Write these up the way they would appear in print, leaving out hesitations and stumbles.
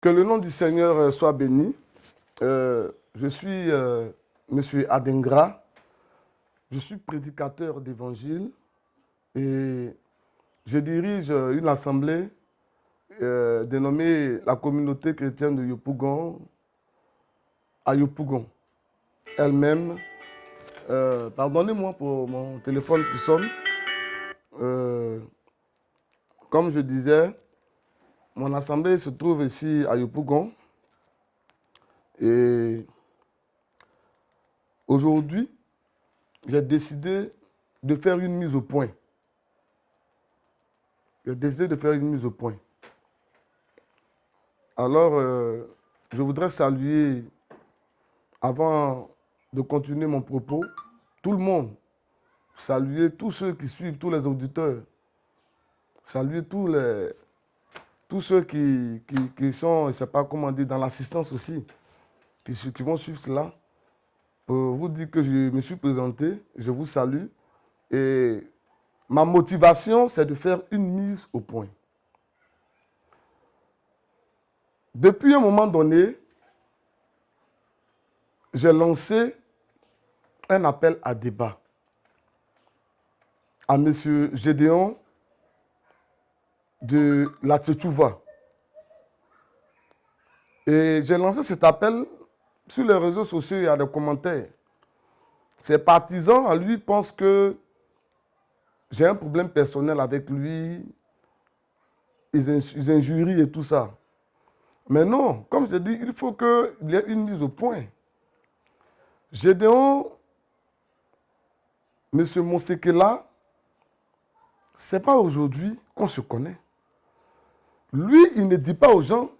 Que le nom du Seigneur soit béni. Je suis Monsieur Adengra. Je suis prédicateur d'évangile et je dirige une assemblée dénommée la communauté chrétienne de Yopougon à Yopougon. Elle-même, pardonnez-moi pour mon téléphone qui sonne. Comme je disais, mon assemblée se trouve ici à Yopougon. Et aujourd'hui, j'ai décidé de faire une mise au point. J'ai décidé de faire une mise au point. Alors, je voudrais saluer, avant de continuer mon propos, tout le monde. Saluer tous ceux qui suivent, tous les auditeurs. Saluer tous ceux qui sont, je ne sais pas comment dire, dans l'assistance aussi, qui vont suivre cela. Pour vous dire que je me suis présenté, je vous salue. Et ma motivation, c'est de faire une mise au point. Depuis un moment donné, j'ai lancé un appel à débat à M. Gédéon de la Tchétchouva. Et j'ai lancé cet appel sur les réseaux sociaux, il y a des commentaires. Ses partisans, à lui, pensent que j'ai un problème personnel avec lui, ils injurient et tout ça. Mais non, comme je dis, il faut qu'il y ait une mise au point. Gédéon, M. Monsekela, ce n'est pas aujourd'hui qu'on se connaît. Lui, il ne dit pas aux gens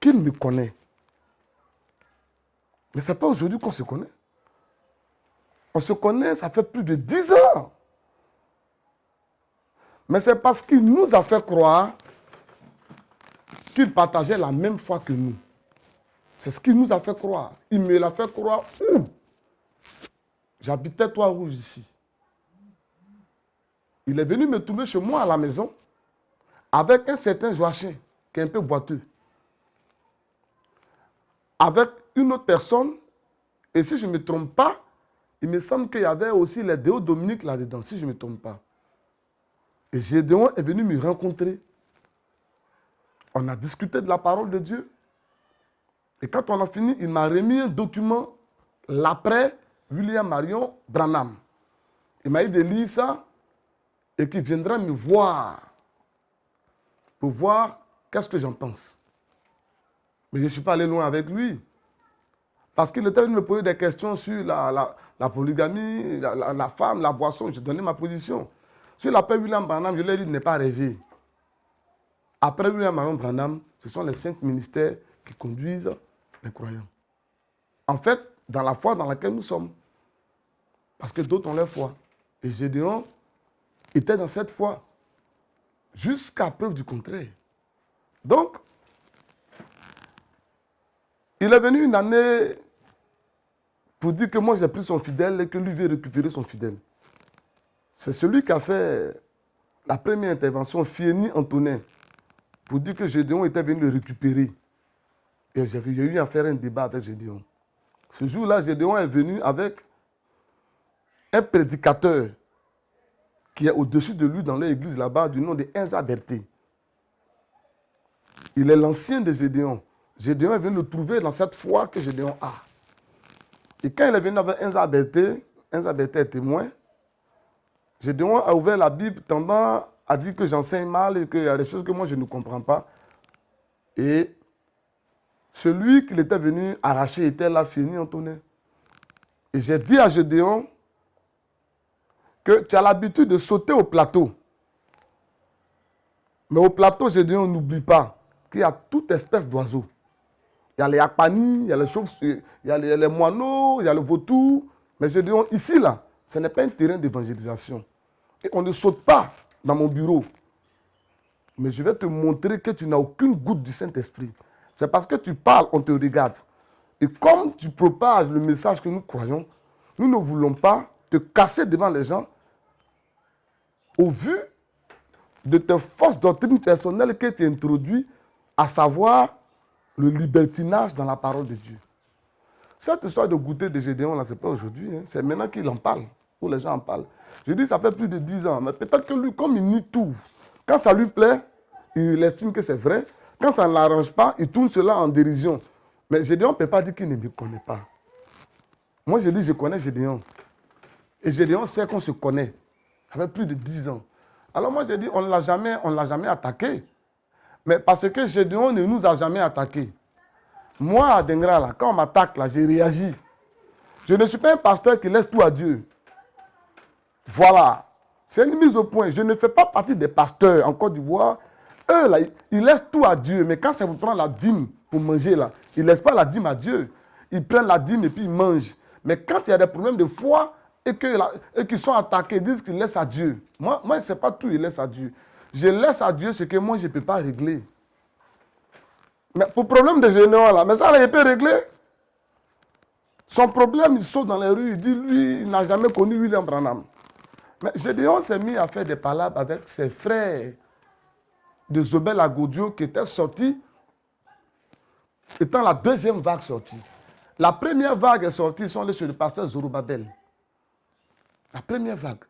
qu'il me connaît. Mais ce n'est pas aujourd'hui qu'on se connaît. On se connaît, ça fait plus de 10 ans. Mais c'est parce qu'il nous a fait croire qu'il partageait la même foi que nous. C'est ce qu'il nous a fait croire. Il me l'a fait croire où? J'habitais Trois-Rouges ici. Il est venu me trouver chez moi à la maison avec un certain Joachim, qui est un peu boiteux. Avec une autre personne, et si je ne me trompe pas, il me semble qu'il y avait aussi les Déo Dominique là-dedans, si je ne me trompe pas. Et Gédéon est venu me rencontrer. On a discuté de la parole de Dieu. Et quand on a fini, il m'a remis un document, l'après William Marion Branham. Il m'a dit de lire ça et qu'il viendra me voir pour voir qu'est-ce que j'en pense. Mais je ne suis pas allé loin avec lui. Parce qu'il était venu me poser des questions sur la polygamie, la femme, la boisson. J'ai donné ma position. Sur l'appel William Branham, je lui ai dit de ne pas rêver. Après William Marion Branham, ce sont les 5 ministères qui conduisent les croyants. En fait, dans la foi dans laquelle nous sommes. Parce que d'autres ont leur foi. Et Gédéon était dans cette foi. Jusqu'à preuve du contraire. Donc, il est venu une année pour dire que moi j'ai pris son fidèle et que lui veut récupérer son fidèle. C'est celui qui a fait la première intervention, Fieni Antonin, pour dire que Gédéon était venu le récupérer. Et j'ai eu à faire un débat avec Gédéon. Ce jour-là, Gédéon est venu avec un prédicateur qui est au-dessus de lui dans l'église là-bas, du nom de Enza Berté. Il est l'ancien de Gédéon. Gédéon est venu le trouver dans cette foi que Gédéon a. Et quand il est venu avec Enza Berté est témoin, Gédéon a ouvert la Bible tendant à dire que j'enseigne mal et qu'il y a des choses que moi je ne comprends pas. Et celui qu'il était venu arracher était là, Fieni Antonin. Et j'ai dit à Gédéon que tu as l'habitude de sauter au plateau. Mais au plateau, Gédéon, n'oublie pas qu'il y a toute espèce d'oiseaux. Il y a les apanis, il y a les chauves-souris, il y a les moineaux, il y a le vautour. Mais Gédéon, ici, là, ce n'est pas un terrain d'évangélisation. Et on ne saute pas dans mon bureau. Mais je vais te montrer que tu n'as aucune goutte du Saint-Esprit. C'est parce que tu parles, on te regarde. Et comme tu propages le message que nous croyons, nous ne voulons pas te casser devant les gens au vu de tes fausses doctrines personnelles que tu introduis, à savoir le libertinage dans la parole de Dieu. Cette histoire de goûter de Gédéon, là, ce n'est pas aujourd'hui. Hein. C'est maintenant qu'il en parle, où les gens en parlent. Je dis, ça fait plus de 10 ans. Mais peut-être que lui, comme il nie tout, quand ça lui plaît, il estime que c'est vrai. Quand ça ne l'arrange pas, il tourne cela en dérision. Mais Gédéon ne peut pas dire qu'il ne me connaît pas. Moi, je dis, je connais Gédéon. Et Gédéon sait qu'on se connaît. Ça fait plus de 10 ans. Alors moi, j'ai dit, on ne l'a jamais attaqué. Mais parce que Gédéon ne nous a jamais attaqués. Moi, à Dengra, là, quand on m'attaque, là, j'ai réagi. Je ne suis pas un pasteur qui laisse tout à Dieu. Voilà. C'est une mise au point. Je ne fais pas partie des pasteurs en Côte d'Ivoire. Eux, là, ils laissent tout à Dieu. Mais quand c'est pour prendre la dîme pour manger, là, ils ne laissent pas la dîme à Dieu. Ils prennent la dîme et puis ils mangent. Mais quand il y a des problèmes de foi et qu'ils sont attaqués, ils disent qu'ils laissent à Dieu. Moi ce n'est pas tout, ils laissent à Dieu. Je laisse à Dieu ce que moi, je ne peux pas régler. Mais pour le problème de Gédéon, là, mais ça, là, il peut régler. Son problème, il saute dans les rues, il dit, lui, il n'a jamais connu William Branham. Mais Gédéon s'est mis à faire des palabres avec ses frères de Zobel à Godio qui étaient sortis, étant la deuxième vague sortie. La première vague est sortie, ils sont allés sur le pasteur Zorobabel. La première vague.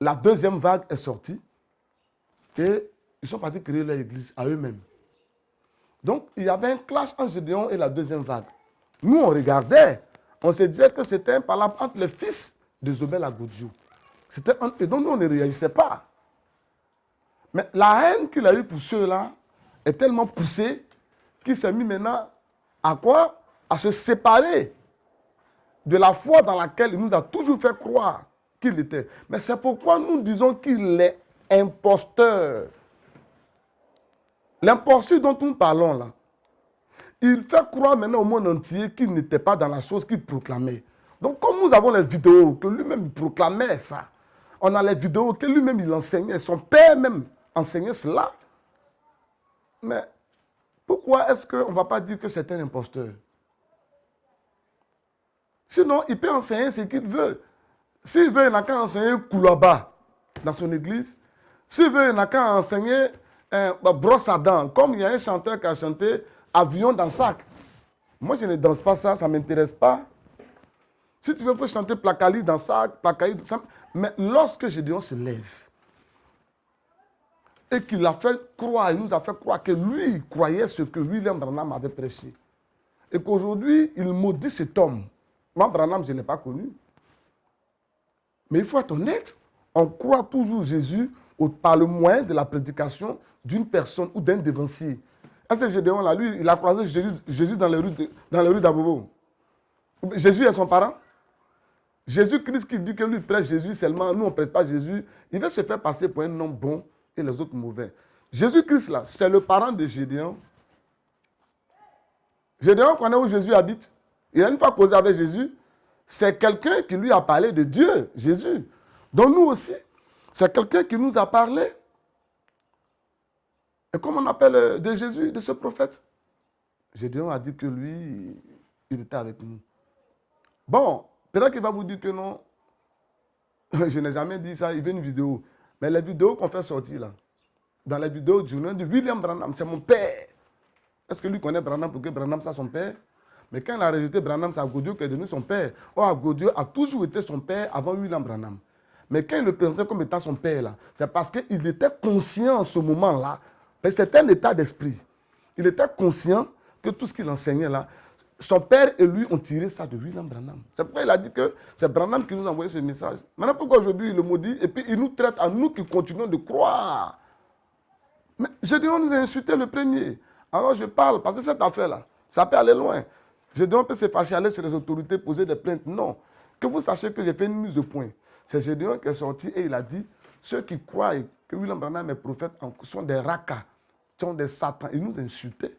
La deuxième vague est sortie et ils sont partis créer leur église à eux-mêmes. Donc, il y avait un clash entre Gédéon et la deuxième vague. Nous, on regardait. On se disait que c'était un palabre entre les fils de Zobel à Godio. Et donc, nous, on ne réagissait pas. Mais la haine qu'il a eue pour ceux-là est tellement poussée qu'il s'est mis maintenant à quoi? À se séparer de la foi dans laquelle il nous a toujours fait croire qu'il était. Mais c'est pourquoi nous disons qu'il est imposteur. L'imposture dont nous parlons là, il fait croire maintenant au monde entier qu'il n'était pas dans la chose qu'il proclamait. Donc comme nous avons les vidéos que lui-même proclamait ça, on a les vidéos que lui-même il enseignait, son père même enseignait cela. Mais pourquoi est-ce qu'on ne va pas dire que c'est un imposteur? Sinon, il peut enseigner ce qu'il veut. S'il veut, il n'a qu'à enseigner Koulaba dans son église. S'il veut, il n'a qu'à enseigner brosse à dents. Comme il y a un chanteur qui a chanté Avion dans sac. Moi, je ne danse pas ça, ça ne m'intéresse pas. Si tu veux, il faut chanter Placali dans sac, Placali dans sac. Mais lorsque Gédéon se lève et qu'il a fait croire, il nous a fait croire que lui, il croyait ce que William Branham avait prêché. Et qu'aujourd'hui, il maudit cet homme. Moi, Branham, je ne l'ai pas connu. Mais il faut être honnête. On croit toujours Jésus par le moyen de la prédication d'une personne ou d'un dévancier. Est-ce que Gédéon, là, lui, il a croisé Jésus dans les rues d'Abobo? Jésus est son parent? Jésus-Christ qui dit que lui prêche Jésus seulement, nous on ne prêche pas Jésus, il va se faire passer pour un homme bon et les autres mauvais. Jésus-Christ, là, c'est le parent de Gédéon. Gédéon connaît où Jésus habite. Il a une fois causé avec Jésus. C'est quelqu'un qui lui a parlé de Dieu, Jésus. Donc nous aussi, c'est quelqu'un qui nous a parlé. Et comment on appelle de Jésus, de ce prophète? Gédéon a dit que lui, il était avec nous. Bon, peut-être qu'il va vous dire que non. Je n'ai jamais dit ça, il veut une vidéo. Mais les vidéos qu'on fait sortir là, dans les vidéos du nom de William Branham, c'est mon père. Est-ce que lui connaît Branham pour que Branham soit son père? Mais quand il a rejeté Branham, c'est Agodio qui est devenu son père. Or, Agodio a toujours été son père avant William Branham. Mais quand il le présentait comme étant son père, là, c'est parce qu'il était conscient en ce moment-là. Mais c'est un état d'esprit. Il était conscient que tout ce qu'il enseignait là, son père et lui ont tiré ça de William Branham. C'est pourquoi il a dit que c'est Branham qui nous a envoyé ce message. Maintenant, pourquoi aujourd'hui il le maudit et puis il nous traite à nous qui continuons de croire? Mais Gédéon nous a insulté le premier. Alors je parle, parce que cette affaire-là, ça peut aller loin. Gédéon peut se fâcher, aller sur les autorités, poser des plaintes. Non. Que vous sachiez que j'ai fait une mise au point. C'est Gédéon qui est sorti et il a dit, ceux qui croient que William Branham est prophète sont des rakas, sont des satans. Il nous insultait.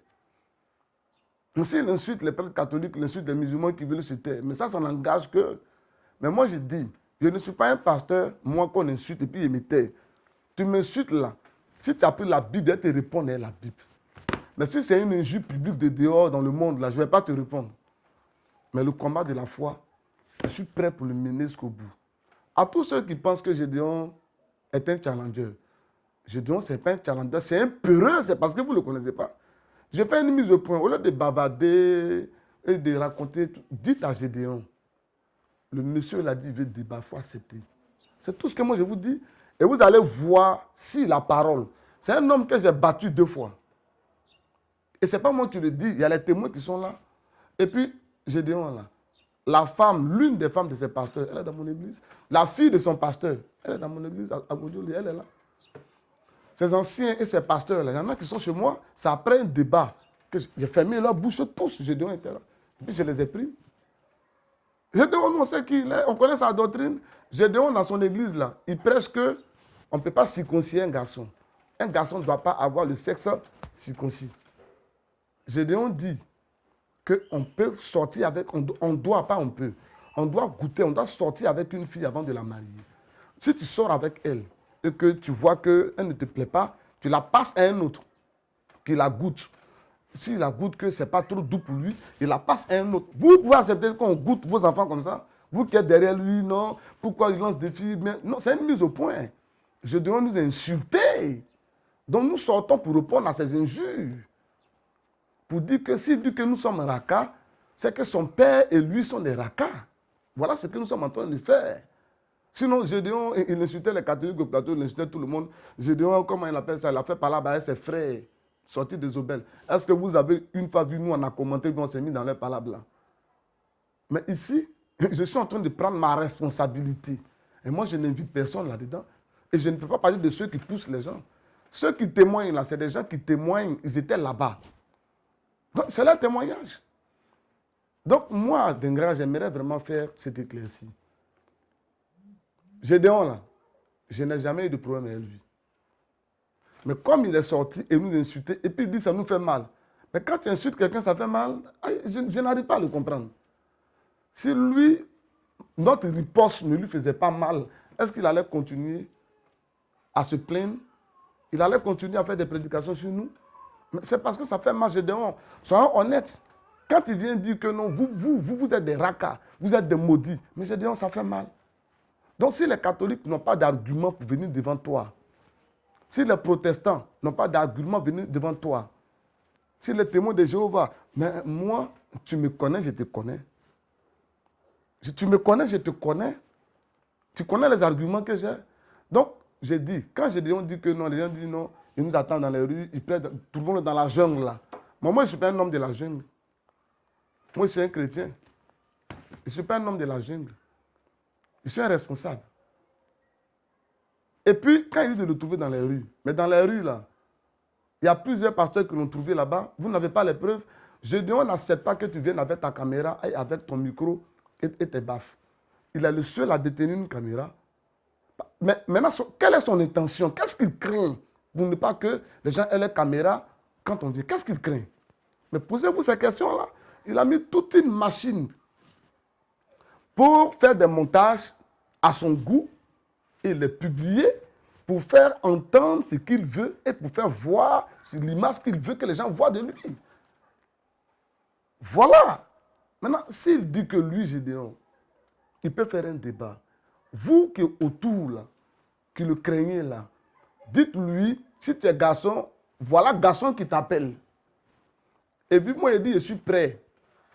Aussi, il insulte les prêtres catholiques, il insulte les musulmans qui veulent se taire. Mais ça n'engage que. Mais moi, je dis, je ne suis pas un pasteur, moi, qu'on insulte et puis il me tait. Tu m'insultes là. Si tu as pris la Bible, elle te répond, elle la Bible. Mais si c'est une injure publique de dehors dans le monde, là, je ne vais pas te répondre. Mais le combat de la foi, je suis prêt pour le mener jusqu'au bout. À tous ceux qui pensent que Gédéon est un challenger, Gédéon, ce n'est pas un challenger, c'est un peureux, c'est parce que vous ne le connaissez pas. J'ai fait une mise au point. Au lieu de bavarder et de raconter, dites à Gédéon, le monsieur il a dit, il veut débat, il faut accepter. C'est tout ce que moi je vous dis. Et vous allez voir si la parole. C'est un homme que j'ai battu 2 fois. Et ce n'est pas moi qui le dis, il y a les témoins qui sont là. Et puis, Gédéon là, la femme, l'une des femmes de ses pasteurs, elle est dans mon église. La fille de son pasteur, elle est dans mon église à Godioli, elle est là. Ces anciens et ces pasteurs-là, il y en a qui sont chez moi, c'est après un débat que j'ai fermé leur bouche tous. Gédéon était là. Et puis je les ai pris. Gédéon, on sait qui il est, on connaît sa doctrine. Gédéon, dans son église, là, il prêche que on ne peut pas circoncire un garçon. Un garçon ne doit pas avoir le sexe circoncis. Gédéon dit qu'on peut sortir avec, on doit, pas on peut. On doit goûter, on doit sortir avec une fille avant de la marier. Si tu sors avec elle et que tu vois qu'elle ne te plaît pas, tu la passes à un autre qui la goûte. S'il la goûte que ce n'est pas trop doux pour lui, il la passe à un autre. Vous pouvez accepter qu'on goûte vos enfants comme ça? Vous qui êtes derrière lui, non? Pourquoi il lance des filles? Mais non, c'est une mise au point. Je dois nous insulter. Donc nous sortons pour répondre à ces injures. Pour dire que s'il dit que nous sommes rakas, c'est que son père et lui sont des rakas. Voilà ce que nous sommes en train de faire. Sinon, Gédéon, il insultait les catholiques au plateau, il insultait tout le monde. Gédéon, comment il appelle ça? Il a fait par là avec ses frères, sortis des aubaines. Est-ce que vous avez une fois vu, nous, on a commenté, on s'est mis dans leur palabre là? Mais ici, je suis en train de prendre ma responsabilité. Et moi, je n'invite personne là-dedans. Et je ne fais pas partie de ceux qui poussent les gens. Ceux qui témoignent là, c'est des gens qui témoignent, ils étaient là-bas. Donc, c'est leur témoignage. Donc, moi, Dengra, j'aimerais vraiment faire cette éclaircie. Gédéon, là, je n'ai jamais eu de problème avec lui. Mais comme il est sorti et nous insulter, et puis il dit ça nous fait mal. Mais quand tu insultes quelqu'un, ça fait mal, je n'arrive pas à le comprendre. Si lui, notre riposte ne lui faisait pas mal, est-ce qu'il allait continuer à se plaindre? Il allait continuer à faire des prédications sur nous? C'est parce que ça fait mal, Gédéon. Soyons honnêtes. Quand il vient dire que non, vous êtes des rakas, vous êtes des maudits. Mais Gédéon, ça fait mal. Donc si les catholiques n'ont pas d'argument pour venir devant toi, si les protestants n'ont pas d'argument pour venir devant toi, si les témoins de Jéhovah, mais moi, tu me connais, je te connais. Tu me connais, je te connais. Tu connais les arguments que j'ai. Donc, j'ai dit, quand Gédéon dit que non, les gens disent non, ils nous attendent dans les rues, ils prennent, trouvons-le dans la jungle là. Mais moi, je ne suis pas un homme de la jungle. Moi, je suis un chrétien. Je ne suis pas un homme de la jungle. Je suis un responsable. Et puis, quand il dit de le trouver dans les rues, mais dans les rues là, il y a plusieurs pasteurs qui l'ont trouvé là-bas, vous n'avez pas les preuves. Gédéon n'accepte pas que tu viennes avec ta caméra et avec ton micro et tes baffes. Il est le seul à détenir une caméra. Mais maintenant, quelle est son intention? Qu'est-ce qu'il craint pour ne pas que les gens aient les caméras quand on dit? Qu'est-ce qu'il craint? Mais posez-vous ces questions-là. Il a mis toute une machine pour faire des montages à son goût et les publier pour faire entendre ce qu'il veut et pour faire voir l'image qu'il veut que les gens voient de lui. Voilà. Maintenant, s'il dit que lui, Gédéon, il peut faire un débat, vous qui êtes autour, là, qui le craignez là, dites-lui, si tu es garçon, voilà garçon qui t'appelle. Et puis moi, il dit, je suis prêt.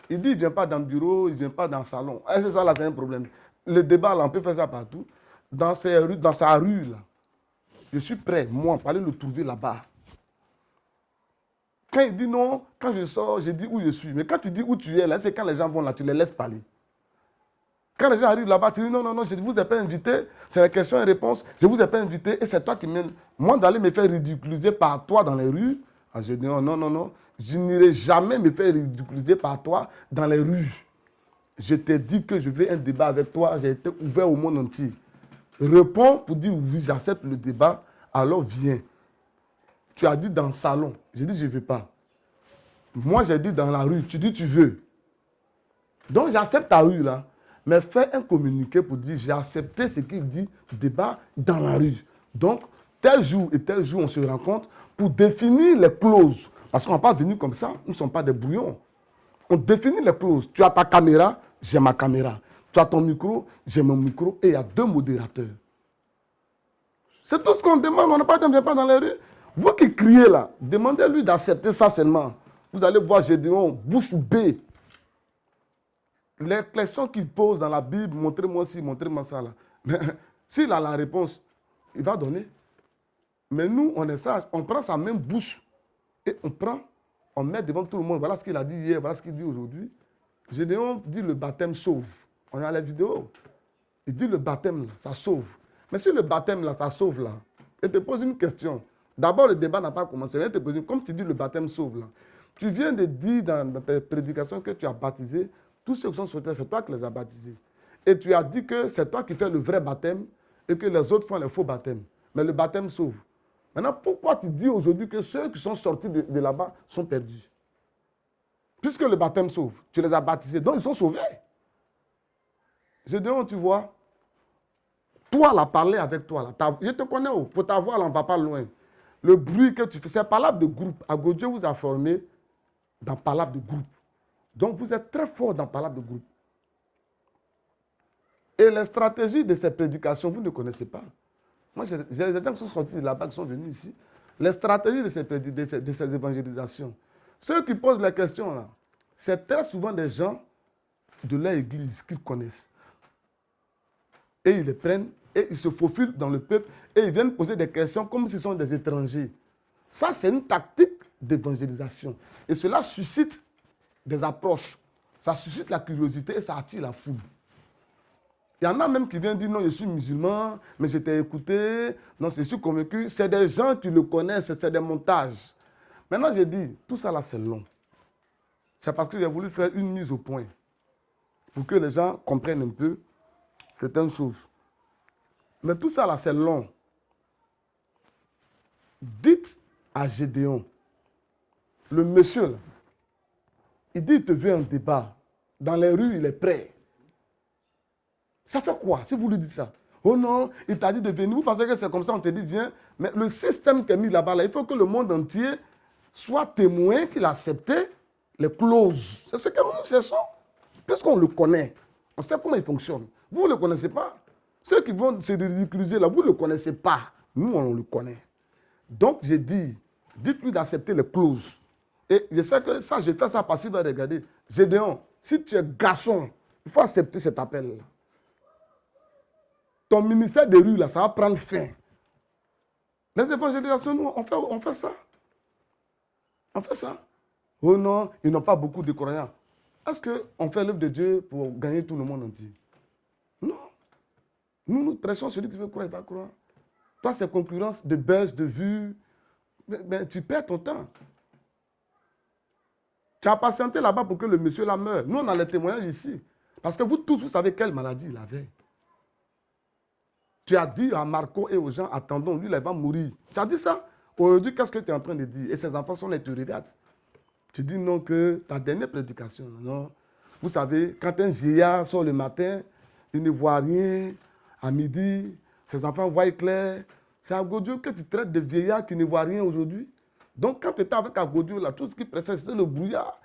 Il dit, il ne vient pas dans le bureau, il ne vient pas dans le salon. Et c'est ça, là, c'est un problème. Le débat, là, on peut faire ça partout. Dans sa rue, là, je suis prêt, moi, pour aller le trouver là-bas. Quand il dit non, quand je sors, je dis où je suis. Mais quand tu dis où tu es, là, c'est quand les gens vont là, tu les laisses parler. Quand les gens arrivent là-bas, tu dis non, non, non, je ne vous ai pas invité, c'est la question et réponse, je ne vous ai pas invité et c'est toi qui m'aimes. Moi, d'aller me faire ridiculiser par toi dans les rues, je dis non, non, non, non, je n'irai jamais me faire ridiculiser par toi dans les rues. Je t'ai dit que je veux un débat avec toi, j'ai été ouvert au monde entier. Réponds pour dire oui, j'accepte le débat, alors viens. Tu as dit dans le salon, j'ai dit je ne veux pas. Moi, j'ai dit dans la rue, tu dis tu veux. Donc, j'accepte ta rue là. Mais fais un communiqué pour dire j'ai accepté ce qu'il dit, débat dans la rue. Donc, tel jour et tel jour, on se rencontre pour définir les clauses. Parce qu'on n'est pas venu comme ça, nous ne sommes pas des brouillons. On définit les clauses. Tu as ta caméra, j'ai ma caméra. Tu as ton micro, j'ai mon micro. Et il y a 2 modérateurs. C'est tout ce qu'on demande. On n'a pas de débat dans les rues. Vous qui criez là, demandez-lui d'accepter ça seulement. Vous allez voir Gédéon, bouche bée. Les questions qu'il pose dans la Bible, montrez-moi ci, montrez-moi ça là. Mais s'il a la réponse, il va donner. Mais nous, on est sage. On prend sa même bouche et on met devant tout le monde. Voilà ce qu'il a dit hier, voilà ce qu'il dit aujourd'hui. Gédéon dit le baptême sauve. On a la vidéo. Il dit le baptême, là, ça sauve. Mais si le baptême, là, ça sauve, là, il te pose une question. D'abord, le débat n'a pas commencé. Il te pose comme tu dis le baptême sauve, là. Tu viens de dire dans tes prédications que tu as baptisé. Tous ceux qui sont sur terre, c'est toi qui les as baptisés. Et tu as dit que c'est toi qui fais le vrai baptême et que les autres font les faux baptêmes. Mais le baptême sauve. Maintenant, pourquoi tu dis aujourd'hui que ceux qui sont sortis de là-bas sont perdus? Puisque le baptême sauve, tu les as baptisés, donc ils sont sauvés. Je dis, tu vois, toi, là, parler avec toi, là, je te connais, pour ta voix, là, on ne va pas loin. Le bruit que tu fais, c'est palabre de groupe. Agodjo vous a formé dans palabre de groupe. Donc, vous êtes très fort dans palabre de groupe. Et les stratégies de ces prédications, vous ne connaissez pas. Moi, j'ai des gens qui sont sortis de là-bas, qui sont venus ici. Les stratégies de ces évangélisations. Ceux qui posent les questions, là, c'est très souvent des gens de leur église qu'ils connaissent. Et ils les prennent, et ils se faufilent dans le peuple, et ils viennent poser des questions comme s'ils sont des étrangers. Ça, c'est une tactique d'évangélisation. Et cela suscite des approches. Ça suscite la curiosité et ça attire la foule. Il y en a même qui viennent dire non, je suis musulman, mais je t'ai écouté, non, je suis convaincu. C'est des gens qui le connaissent, c'est des montages. Maintenant, j'ai dit, tout ça là, c'est long. C'est parce que j'ai voulu faire une mise au point pour que les gens comprennent un peu certaines choses. Mais tout ça là, c'est long. Dites à Gédéon, le monsieur là, il dit, il te veut un débat. Dans les rues, il est prêt. Ça fait quoi si vous lui dites ça? Oh non, il t'a dit de venir. Vous pensez que c'est comme ça, on te dit viens. Mais le système qui est mis là-bas, là, il faut que le monde entier soit témoin qu'il a accepté les clauses. C'est ce que nous cherchons. Puisqu'on le connaît, on sait comment il fonctionne. Vous ne le connaissez pas. Ceux qui vont se ridiculiser là, vous ne le connaissez pas. Nous, on le connaît. Donc, j'ai dit, dites-lui d'accepter les clauses. Et je sais que ça, j'ai fait ça parce qu'il va regarder. Gédéon, si tu es garçon, il faut accepter cet appel-là. Ton ministère de rue, là, ça va prendre fin. Les évangélisations, nous, on fait ça. On fait ça. Oh non, ils n'ont pas beaucoup de croyants. Est-ce qu'on fait l'œuvre de Dieu pour gagner tout le monde entier? Non. Nous prêchons celui qui veut croire, il va croire. Toi, c'est concurrence de buzz, de vues. Mais tu perds ton temps. Tu as patienté là-bas pour que le monsieur là meure. Nous, on a les témoignages ici. Parce que vous tous, vous savez quelle maladie il avait. Tu as dit à Marco et aux gens, attendons, lui, là, il va mourir. Tu as dit ça. Aujourd'hui, qu'est-ce que tu es en train de dire? Et ses enfants sont là, ils te regardent. Tu dis non que ta dernière prédication, non. Vous savez, quand un vieillard sort le matin, il ne voit rien. À midi, ses enfants voient clair. C'est Agodjo que tu traites de vieillard qui ne voit rien aujourd'hui. Donc, quand tu étais avec Agodjo, là, tout ce qui précède, c'était le brouillard.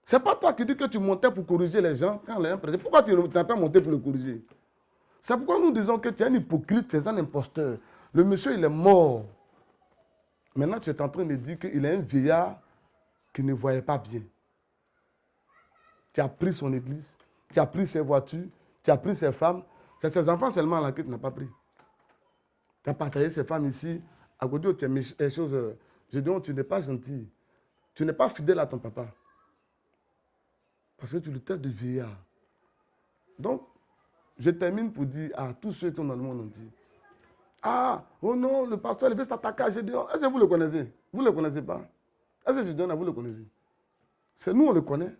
Ce n'est pas toi qui dis que tu montais pour corriger les gens quand les gens prêchaient. Pourquoi tu n'as pas monté pour le corriger? C'est pourquoi nous disons que tu es un hypocrite, tu es un imposteur. Le monsieur, il est mort. Maintenant, tu es en train de dire qu'il est un vieillard qui ne voyait pas bien. Tu as pris son église, tu as pris ses voitures, tu as pris ses femmes. C'est ses enfants seulement là que tu n'as pas pris. Tu as partagé ses femmes ici. À côté, tu as mis des choses. Je dis, tu n'es pas gentil. Tu n'es pas fidèle à ton papa. Parce que tu le traites de vieillard. Donc, je termine pour dire à tous ceux qui sont dans le monde entier. Ah, oh non, le pasteur, il veut s'attaquer à Gédéon. Est-ce que vous le connaissez? Vous ne le connaissez pas. Est-ce que Gédéon, vous le connaissez? C'est nous, on le connaît.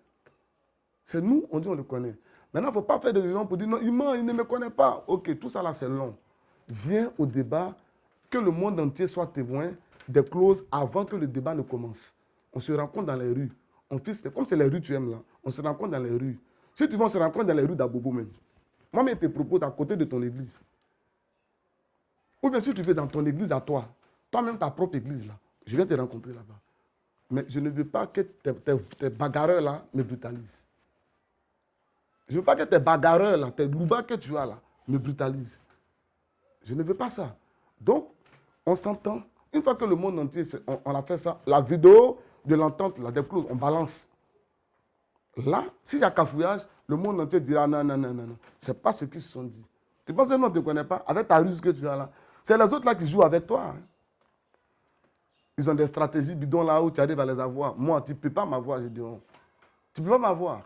C'est nous, on dit on le connaît. Maintenant, il ne faut pas faire des raisons pour dire non, il ment, il ne me connaît pas. Ok, tout ça là, c'est long. Viens au débat, que le monde entier soit témoin des clauses avant que le débat ne commence. On se rencontre dans les rues. On fixe, comme c'est les rues que tu aimes là, on se rencontre dans les rues. Si tu vas se rencontrer dans les rues d'Abobo même, moi-même, je te propose à côté de ton église. Ou bien si tu veux dans ton église à toi, toi-même ta propre église là, je viens te rencontrer là-bas. Mais je ne veux pas que tes bagarreurs là me brutalisent. Je ne veux pas que tes bagarreurs là, tes loubas que tu as là, me brutalisent. Je ne veux pas ça. Donc, on s'entend. Une fois que le monde entier, on a fait ça, la vidéo, de l'entente, là, des clauses, on balance. Là, s'il y a cafouillage, le monde entier dira non, non, non, non, non. Ce n'est pas ce qu'ils se sont dit. Tu penses que non, on ne te connaît pas avec ta ruse que tu as là. C'est les autres là qui jouent avec toi. Hein. Ils ont des stratégies bidons là où tu arrives à les avoir. Moi, tu ne peux pas m'avoir, j'ai dit. Oh. Tu ne peux pas m'avoir.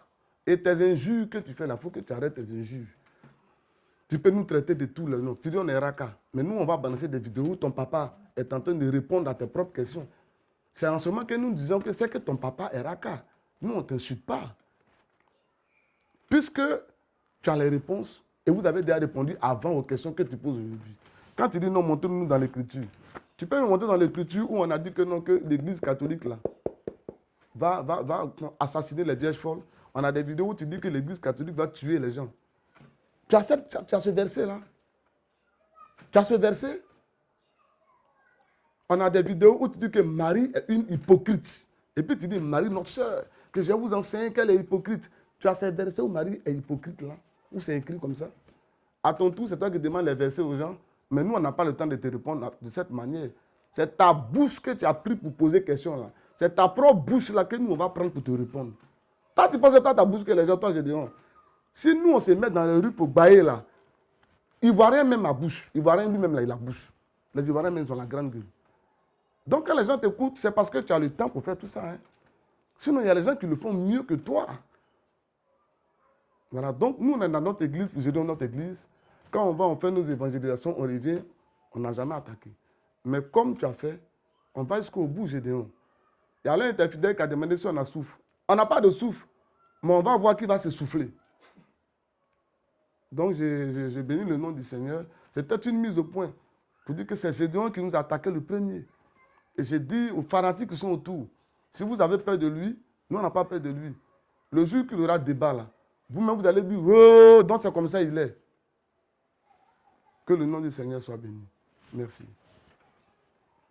Et tes injures que tu fais là, il faut que tu arrêtes tes injures. Tu peux nous traiter de tout le nom. Tu dis on est raka. Mais nous, on va balancer des vidéos où ton papa est en train de répondre à tes propres questions. C'est en ce moment que nous disons que c'est que ton papa est raka. Nous, on ne t'insulte pas. Puisque tu as les réponses et vous avez déjà répondu avant aux questions que tu poses aujourd'hui. Quand tu dis non, montre-nous dans l'écriture. Tu peux me montrer dans l'écriture où on a dit que non, que l'église catholique là va assassiner les vierges folles. On a des vidéos où tu dis que l'église catholique va tuer les gens. Tu as ce verset là. Tu as ce verset. On a des vidéos où tu dis que Marie est une hypocrite. Et puis tu dis, Marie, notre soeur, que je vais vous enseigner qu'elle est hypocrite. Tu as ces versets où Marie est hypocrite là, où c'est écrit comme ça. À ton tour, c'est toi qui demandes les versets aux gens. Mais nous, on n'a pas le temps de te répondre de cette manière. C'est ta bouche que tu as pris pour poser question là. C'est ta propre bouche là que nous, on va prendre pour te répondre. Toi, tu penses que toi, ta bouche que les gens, toi, je dis, non. Si nous, on se met dans les rues pour bailler là, Ivoirien même a bouche. Ivoirien lui-même là, il a bouche. Les Ivoiriens même, ils ont la grande gueule. Donc, quand les gens t'écoutent, c'est parce que tu as le temps pour faire tout ça. Hein. Sinon, il y a des gens qui le font mieux que toi. Voilà. Donc, nous, on est dans notre église, puis je dis dans notre église. Quand on va, on fait nos évangélisations, on revient, on n'a jamais attaqué. Mais comme tu as fait, on va jusqu'au bout, Gédéon. Il y a l'un des fidèles qui a demandé si on a souffle. On n'a pas de souffle, mais on va voir qui va se souffler. Donc, j'ai béni le nom du Seigneur. C'était une mise au point pour dire que c'est Gédéon qui nous a attaqué le premier. Et j'ai dit aux fanatiques qui sont autour, si vous avez peur de lui, nous, on n'a pas peur de lui. Le jour qu'il aura débat là, vous-même, vous allez dire, oh, donc c'est comme ça il est. Que le nom du Seigneur soit béni. Merci.